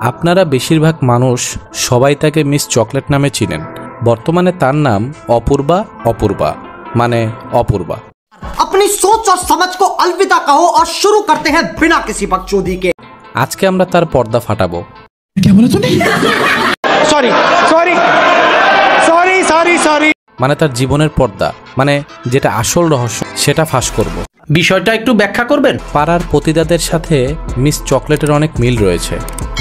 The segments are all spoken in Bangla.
আপনারা বেশিরভাগ মানুষ সবাই তাকে মিস চকলেট নামে চিনেন। বর্তমানে তার নাম অপূর্বা। অপূর্বা মানে অপূর্বা। अपनी सोच और समझ को अलविदा कहो और शुरू करते हैं बिना किसी बकचोदी के। আজকে আমরা তার পর্দা ফাটাবো। সরি মানে তার জীবনের পর্দা, মানে যেটা আসল রহস্য সেটা ফাঁস করব। বিষয়টা একটু ব্যাখ্যা করবেন? পাড়ার পতিতাদের সাথে মিস চকলেটের অনেক মিল রয়েছে।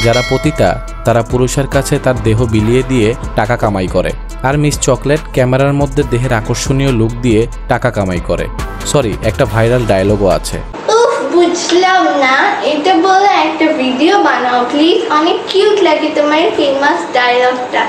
যারা পতিতা তারা পুরুষের কাছে তার দেহ বিলিয়ে দিয়ে টাকা কামাই করে, আর মিস চকলেট ক্যামেরার মধ্যে দেহের আকর্ষণীয় লুক দিয়ে টাকা কামাই করে। সরি, একটা ভাইরাল ডায়লগও আছে। বুঝলাম না, এটা বলে একটা ভিডিও বানাও প্লিজ, অনেক কিউট লাগে তোমার ফেমাস ডায়লগটা।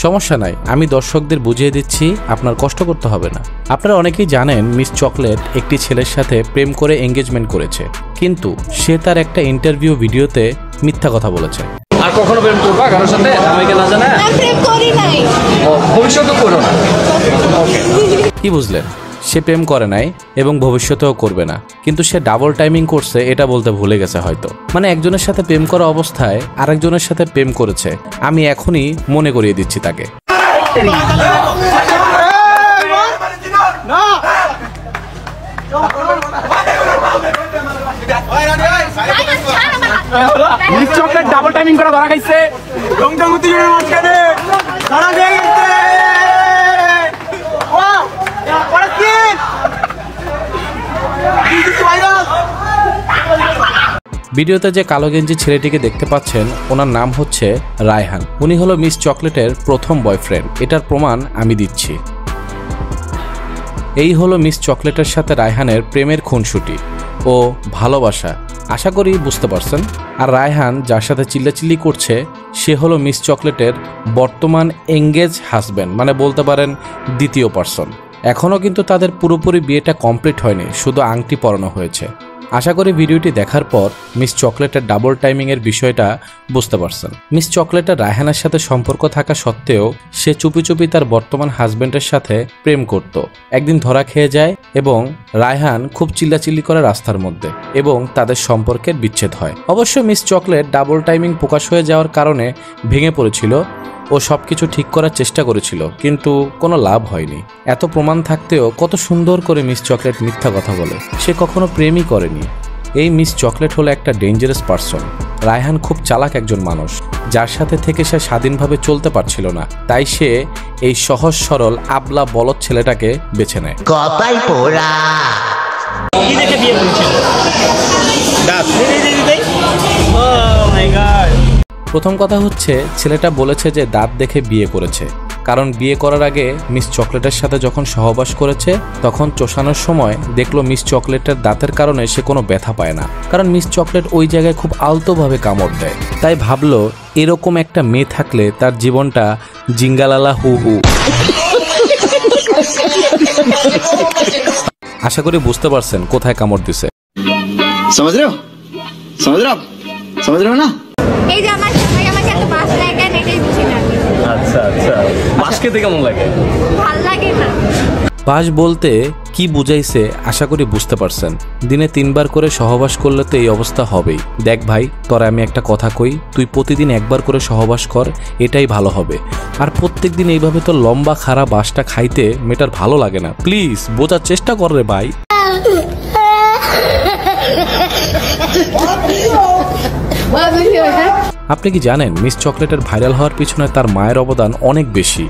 সমস্যা নাই, আমি দর্শকদের বুঝিয়ে দিচ্ছি, আপনার কষ্ট করতে হবে না। আপনারা অনেকেই জানেন মিস চকলেট একটি ছেলের সাথে প্রেম করে এঙ্গেজমেন্ট করেছে, কিন্তু সে তার একটা ইন্টারভিউ ভিডিওতে মিথ্যা কথা বলেছে। আর কখনো প্রেম করবা কারোর সাথে আমাকে না জানা? আমি প্রেম করি নাই। ভবিষ্যতে করো না। কি বুঝলেন? সে প্রেম করে নাই এবং ভবিষ্যতেও করবে না, কিন্তু সে ডাবল টাইমিং করছে এটা বলতে ভুলে গেছে হয়তো। মানে একজনের সাথে প্রেম করা অবস্থায় আরেকজনের সাথে প্রেম করেছে। আমি এখনই মনে করিয়ে দিচ্ছি তাকে। চকলেট ডাবল টাইমিং করে ধরা খাইছে। ভিডিওতে যে কালো গেঞ্জি ছেলেটিকে দেখতে পাচ্ছেন ওনার নাম হচ্ছে রায়হান। উনি হলো মিস চকলেটের প্রথম বয়ফ্রেন্ড। এটার প্রমাণ আমি দিচ্ছি। এই হলো মিস চকলেটের সাথে রায়হানের প্রেমের খুনসুটি ও ভালোবাসা। আশা করি বুঝতে পারছেন। আর রায়হান যার সাথে চিল্লাচিল্লি করছে সে হলো মিস চকলেটের বর্তমান এঙ্গেজ হাজব্যান্ড, মানে বলতে পারেন দ্বিতীয় পার্সন। এখনও কিন্তু তাদের পুরোপুরি বিয়েটা কমপ্লিট হয়নি, শুধু আংটি পরানো হয়েছে। আশা করি ভিডিওটি দেখার পর মিস চকলেটের ডাবল টাইমিংয়ের বিষয়টা বুঝতে পারছেন। মিস চকলেটের রায়হানের সাথে সম্পর্ক থাকা সত্ত্বেও সে চুপি চুপি তার বর্তমান হাজব্যান্ডের সাথে প্রেম করত। একদিন ধরা খেয়ে যায় এবং রায়হান খুব চিল্লাচিল্লি করে রাস্তার মধ্যে, এবং তাদের সম্পর্কের বিচ্ছেদ হয়। অবশ্য মিস চকলেট ডাবল টাইমিং প্রকাশ হয়ে যাওয়ার কারণে ভেঙে পড়েছিল ও সবকিছু ঠিক করার চেষ্টা করেছিল, কিন্তু কোনো লাভ হয়নি। এত প্রমাণ থাকতেও কত সুন্দর করে মিস চকলেট মিথ্যা কথা বলে। সে কখনো প্রেমই করেনি। এই মিস চকলেট হলো একটা ডেঞ্জারাস পারসন। রায়হান খুব চালাক একজন মানুষ, যার সাথে থেকে সে স্বাধীনভাবে চলতে পারছিল না, তাই সে এই সহজ সরল আবলা বলদ ছেলেটাকে বেছে নেয়। কপাল পোড়া। কি দেখে বিয়ে করেছিল? দাঁত। ও মাই গড। প্রথম কথা হচ্ছে ছেলেটা বলেছে যে দাঁত দেখে বিয়ে করেছে, কারণ বিয়ে করার আগে মিস চকলেটের সাথে যখন সহবাস করেছে তখন চোষানোর সময় দেখলো মিস চকলেটের দাঁতের কারণে সে কোনো ব্যথা পায় না, কারণ মিস চকলেট ওই জায়গায় খুব আলতোভাবে কামড় দেয়। তাই ভাবলো এরকম একটা মেয়ে থাকলে তার জীবনটা জিঙ্গালালা হু হু। আশা করি বুঝতে পারছেন কোথায় কামড় দিছে। समझ रहे हो ना? এই যে আমার সবাই আমাকে এত বাস দেয় কেন, এটাই বুঝি না। আচ্ছা আচ্ছা, বাস খেতে কেমন লাগে? ভাল লাগে না। বাস বলতে কি বুঝাইছে আশা করি বুঝতে পারছেন। দিনে 3 বার করে সহবাস করলে তো এই অবস্থা হবেই। দেখ ভাই, তোরা আমি একটা কথা কই, তুই প্রতিদিন 1 বার করে সহবাস কর, এটাই ভালো হবে। আর প্রত্যেক দিন এইভাবে তো লম্বা খাড়া বাসটা খাইতে মেয়েটার ভালো লাগে না। প্লিজ বোঝার চেষ্টা কর রে ভাই। আপনি কি জানেন মিস চকলেটের ভাইরাল হওয়ার পিছনে তার মায়ের অবদান অনেক বেশি।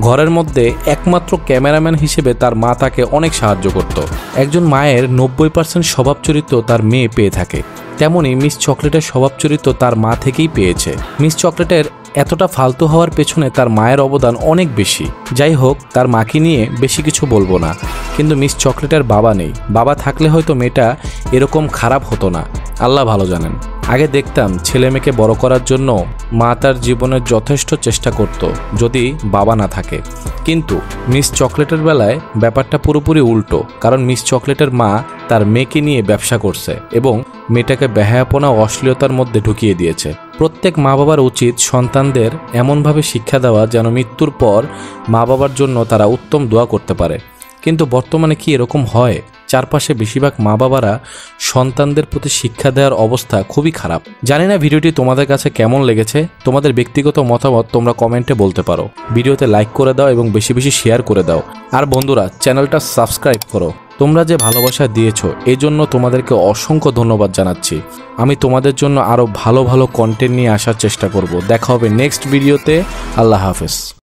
ঘরের মধ্যে একমাত্র ক্যামেরাম্যান হিসেবে তার মা তাকে অনেক সাহায্য করত। একজন মায়ের 90% স্বভাব চরিত্র তার মেয়ে পেয়ে থাকে, তেমনি মিস চকলেটের স্বভাব চরিত্র তার মা থেকেই পেয়েছে। মিস চকলেটের এতটা ফালতু হওয়ার পেছনে তার মায়ের অবদান অনেক বেশি। যাই হোক, তার মাকে নিয়ে বেশি কিছু বলবো না, কিন্তু মিস চকলেটের বাবা নেই। বাবা থাকলে হয়তো মেয়েটা এরকম খারাপ হতো না, আল্লাহ ভালো জানেন। আগে দেখতাম ছেলে মেয়েকে বড় করার জন্য মা তার জীবনের যথেষ্ট চেষ্টা করত যদি বাবা না থাকে, কিন্তু মিস চকলেটের বেলায় ব্যাপারটা পুরোপুরি উল্টো। কারণ মিস চকলেটের মা তার মেয়েকে নিয়ে ব্যবসা করছে এবং মেয়েটাকে বেহায়াপনা ও অশ্লীলতার মধ্যে ঢুকিয়ে দিয়েছে। প্রত্যেক মা বাবার উচিত সন্তানদের এমনভাবে শিক্ষা দেওয়া যেন মৃত্যুর পর মা বাবার জন্য তারা উত্তম দোয়া করতে পারে। কিন্তু বর্তমানে কি এরকম হয়? চারপাশে বেশিরভাগ মা বাবারা সন্তানদের প্রতি শিক্ষা দেওয়ার অবস্থা খুবই খারাপ। জানি না ভিডিওটি তোমাদের কাছে কেমন লেগেছে, তোমাদের ব্যক্তিগত মতামত তোমরা কমেন্টে বলতে পারো। ভিডিওতে লাইক করে দাও এবং বেশি বেশি শেয়ার করে দাও। আর বন্ধুরা, চ্যানেলটা সাবস্ক্রাইব করো। তোমরা যে ভালোবাসা দিয়েছো এই জন্য তোমাদেরকে অসংখ্য ধন্যবাদ জানাচ্ছি। আমি তোমাদের জন্য আরও ভালো ভালো কন্টেন্ট নিয়ে আসার চেষ্টা করব। দেখা হবে নেক্সট ভিডিওতে। আল্লাহ হাফেজ।